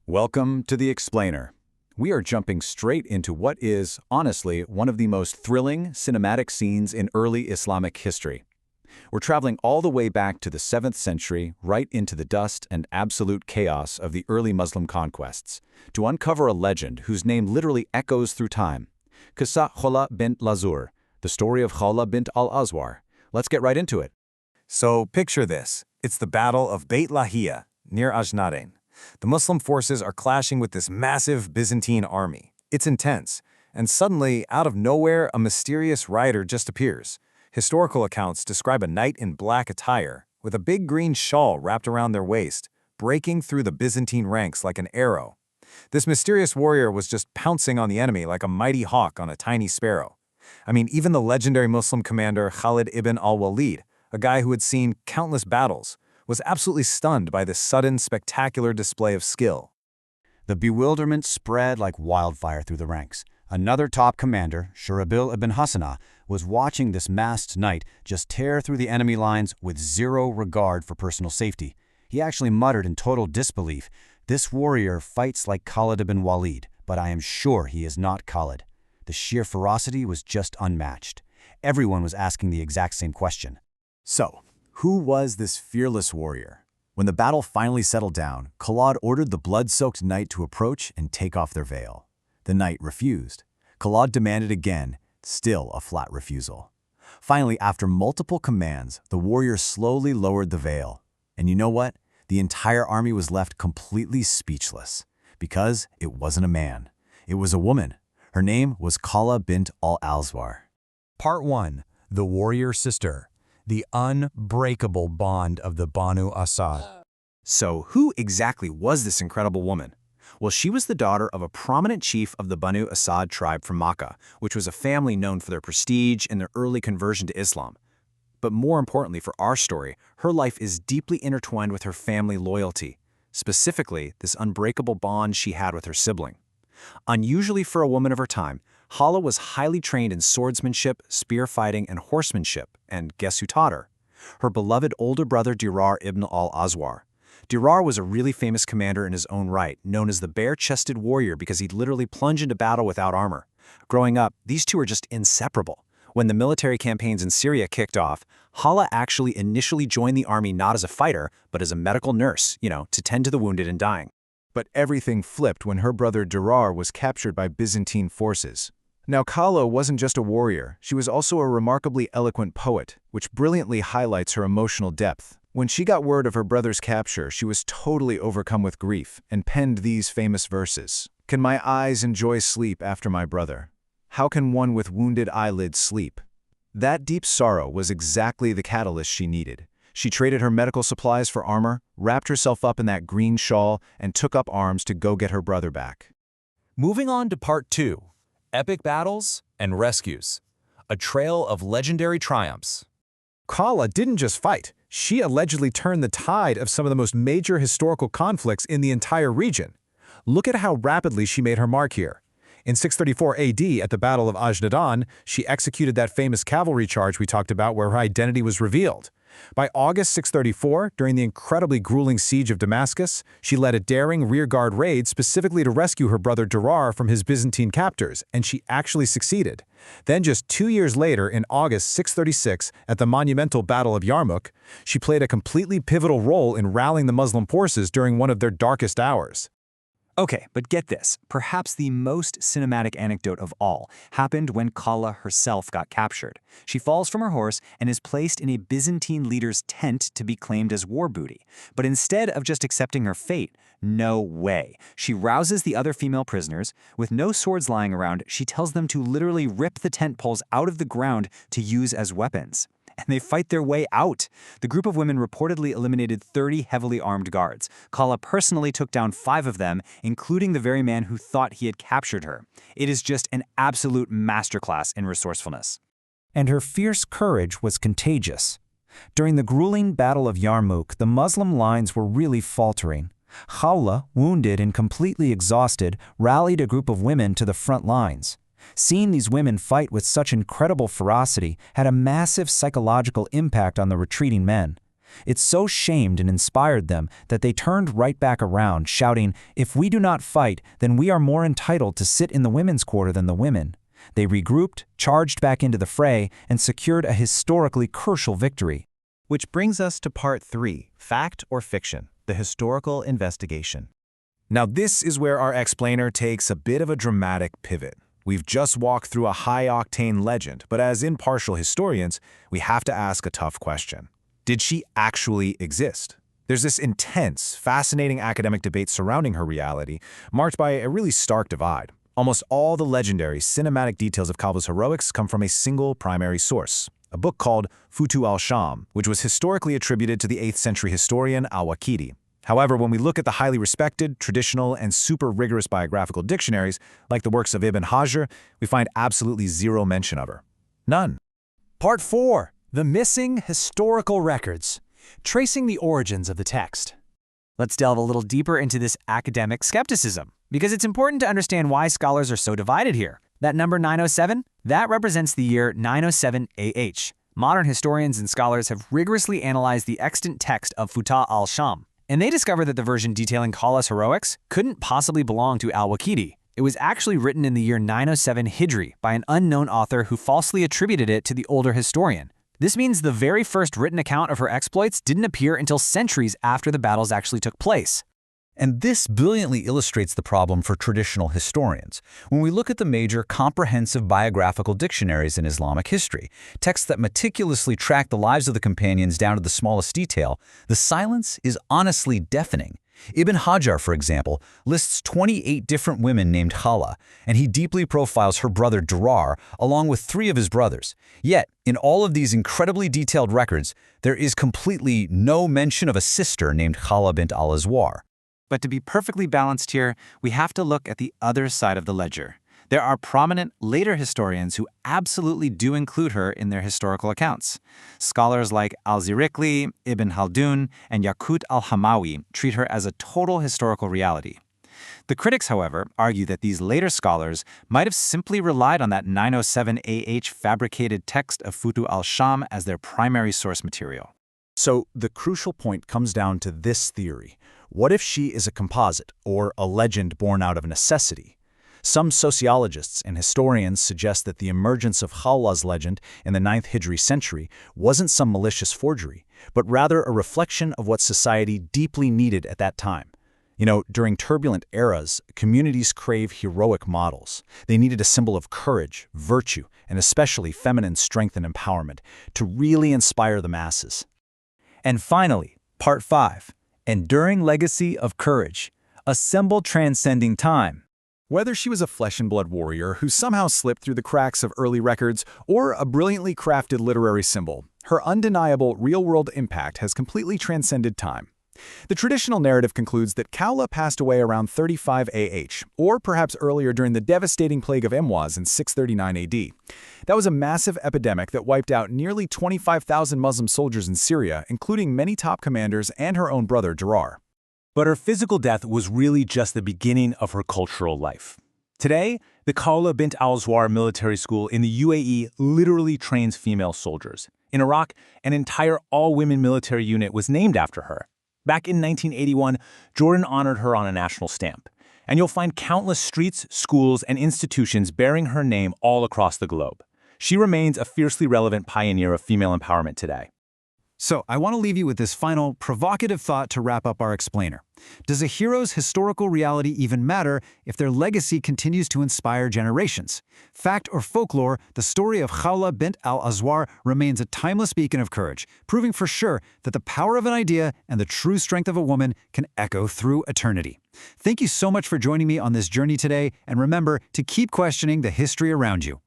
Welcome to The Explainer. We are jumping straight into what is, honestly, one of the most thrilling cinematic scenes in early Islamic history. We're traveling all the way back to the 7th century, right into the dust and absolute chaos of the early Muslim conquests, to uncover a legend whose name literally echoes through time. Qissa Khawla bint Al-Azwar, the story of Khawla bint Al-Azwar. Let's get right into it. So picture this. It's the Battle of Beit Lahiya, near Ajnadain. The Muslim forces are clashing with this massive Byzantine army. It's intense, and suddenly, out of nowhere, a mysterious rider just appears. Historical accounts describe a knight in black attire, with a big green shawl wrapped around their waist, breaking through the Byzantine ranks like an arrow. This mysterious warrior was just pouncing on the enemy like a mighty hawk on a tiny sparrow. Even the legendary Muslim commander Khalid ibn al-Walid, a guy who had seen countless battles, was absolutely stunned by this sudden, spectacular display of skill. The bewilderment spread like wildfire through the ranks. Another top commander, Shurabil ibn Hassanah, was watching this masked knight just tear through the enemy lines with zero regard for personal safety. He actually muttered in total disbelief, "This warrior fights like Khalid ibn Walid, but I am sure he is not Khalid." The sheer ferocity was just unmatched. Everyone was asking the exact same question. So, who was this fearless warrior? When the battle finally settled down, Khalid ordered the blood-soaked knight to approach and take off their veil. The knight refused. Khalid demanded again, still a flat refusal. Finally, after multiple commands, the warrior slowly lowered the veil. And you know what? The entire army was left completely speechless. Because it wasn't a man. It was a woman. Her name was Khawla bint Al-Azwar. Part 1. The Warrior Sister. The unbreakable bond of the Banu Asad. So who exactly was this incredible woman? Well, she was the daughter of a prominent chief of the Banu Asad tribe from Makkah, which was a family known for their prestige and their early conversion to Islam. But more importantly for our story, her life is deeply intertwined with her family loyalty, specifically this unbreakable bond she had with her sibling. Unusually for a woman of her time, Khawla was highly trained in swordsmanship, spear fighting, and horsemanship, and guess who taught her? Her beloved older brother Dirar ibn al-Azwar. Dirar was a really famous commander in his own right, known as the bare-chested warrior because he'd literally plunge into battle without armor. Growing up, these two were just inseparable. When the military campaigns in Syria kicked off, Khawla actually initially joined the army not as a fighter, but as a medical nurse, to tend to the wounded and dying. But everything flipped when her brother Dirar was captured by Byzantine forces. Now, Khawla wasn't just a warrior, she was also a remarkably eloquent poet, which brilliantly highlights her emotional depth. When she got word of her brother's capture, she was totally overcome with grief and penned these famous verses. "Can my eyes enjoy sleep after my brother? How can one with wounded eyelids sleep?" That deep sorrow was exactly the catalyst she needed. She traded her medical supplies for armor, wrapped herself up in that green shawl, and took up arms to go get her brother back. Moving on to Part 2. Epic Battles and Rescues. A trail of legendary triumphs. Khawla didn't just fight. She allegedly turned the tide of some of the most major historical conflicts in the entire region. Look at how rapidly she made her mark here. In 634 AD, at the Battle of Ajnadain, she executed that famous cavalry charge we talked about where her identity was revealed. By August 634, during the incredibly grueling siege of Damascus, she led a daring rearguard raid specifically to rescue her brother Dirar from his Byzantine captors, and she actually succeeded. Then just 2 years later, in August 636, at the monumental Battle of Yarmouk, she played a completely pivotal role in rallying the Muslim forces during one of their darkest hours. Okay, but get this, perhaps the most cinematic anecdote of all happened when Khawla herself got captured. She falls from her horse and is placed in a Byzantine leader's tent to be claimed as war booty. But instead of just accepting her fate, no way. She rouses the other female prisoners. With no swords lying around, she tells them to literally rip the tent poles out of the ground to use as weapons. And they fight their way out. The group of women reportedly eliminated 30 heavily armed guards. Khawla personally took down 5 of them, including the very man who thought he had captured her. It is just an absolute masterclass in resourcefulness. And her fierce courage was contagious. During the grueling Battle of Yarmouk, the Muslim lines were really faltering. Khawla, wounded and completely exhausted, rallied a group of women to the front lines. Seeing these women fight with such incredible ferocity had a massive psychological impact on the retreating men. It so shamed and inspired them that they turned right back around, shouting, "If we do not fight, then we are more entitled to sit in the women's quarter than the women." They regrouped, charged back into the fray, and secured a historically crucial victory. Which brings us to part 3, fact or fiction, the historical investigation. Now this is where our explainer takes a bit of a dramatic pivot. We've just walked through a high-octane legend, but as impartial historians, we have to ask a tough question. Did she actually exist? There's this intense, fascinating academic debate surrounding her reality, marked by a really stark divide. Almost all the legendary cinematic details of Khawla's heroics come from a single primary source, a book called Futu al-Sham, which was historically attributed to the 8th century historian Al-Waqidi. However, when we look at the highly respected, traditional, and super rigorous biographical dictionaries, like the works of Ibn Hajar, we find absolutely zero mention of her. None. Part 4. The Missing Historical Records. Tracing the origins of the text. Let's delve a little deeper into this academic skepticism, because it's important to understand why scholars are so divided here. That number 907, that represents the year 907 AH. Modern historians and scholars have rigorously analyzed the extant text of Futu al-Sham, and they discovered that the version detailing Khawla's heroics couldn't possibly belong to Al-Waqidi. It was actually written in the year 907 Hijri by an unknown author who falsely attributed it to the older historian. This means the very first written account of her exploits didn't appear until centuries after the battles actually took place. And this brilliantly illustrates the problem for traditional historians. When we look at the major comprehensive biographical dictionaries in Islamic history, texts that meticulously track the lives of the companions down to the smallest detail, the silence is honestly deafening. Ibn Hajar, for example, lists 28 different women named Khawla, and he deeply profiles her brother Durar along with 3 of his brothers. Yet, in all of these incredibly detailed records, there is completely no mention of a sister named Khawla bint Al-Azwar. But to be perfectly balanced here, we have to look at the other side of the ledger. There are prominent later historians who absolutely do include her in their historical accounts. Scholars like Al-Zirikli, Ibn Khaldun, and Yaqut al-Hamawi treat her as a total historical reality. The critics, however, argue that these later scholars might have simply relied on that 907 AH fabricated text of Futu al-Sham as their primary source material. So the crucial point comes down to this theory. What if she is a composite, or a legend born out of necessity? Some sociologists and historians suggest that the emergence of Khawla's legend in the 9th Hijri century wasn't some malicious forgery, but rather a reflection of what society deeply needed at that time. You know, during turbulent eras, communities crave heroic models. They needed a symbol of courage, virtue, and especially feminine strength and empowerment to really inspire the masses. And finally, Part 5. Enduring Legacy of Courage, a symbol transcending time. Whether she was a flesh-and-blood warrior who somehow slipped through the cracks of early records or a brilliantly crafted literary symbol, her undeniable real-world impact has completely transcended time. The traditional narrative concludes that Khawla passed away around 35 AH, or perhaps earlier during the devastating plague of Emwaz in 639 AD. That was a massive epidemic that wiped out nearly 25,000 Muslim soldiers in Syria, including many top commanders and her own brother Durar. But her physical death was really just the beginning of her cultural life. Today, the Khawla bint Al-Azwar military school in the UAE literally trains female soldiers. In Iraq, an entire all-women military unit was named after her. Back in 1981, Jordan honored her on a national stamp. And you'll find countless streets, schools, and institutions bearing her name all across the globe. She remains a fiercely relevant pioneer of female empowerment today. So, I want to leave you with this final, provocative thought to wrap up our explainer. Does a hero's historical reality even matter if their legacy continues to inspire generations? Fact or folklore, the story of Khawla bint Al-Azwar remains a timeless beacon of courage, proving for sure that the power of an idea and the true strength of a woman can echo through eternity. Thank you so much for joining me on this journey today, and remember to keep questioning the history around you.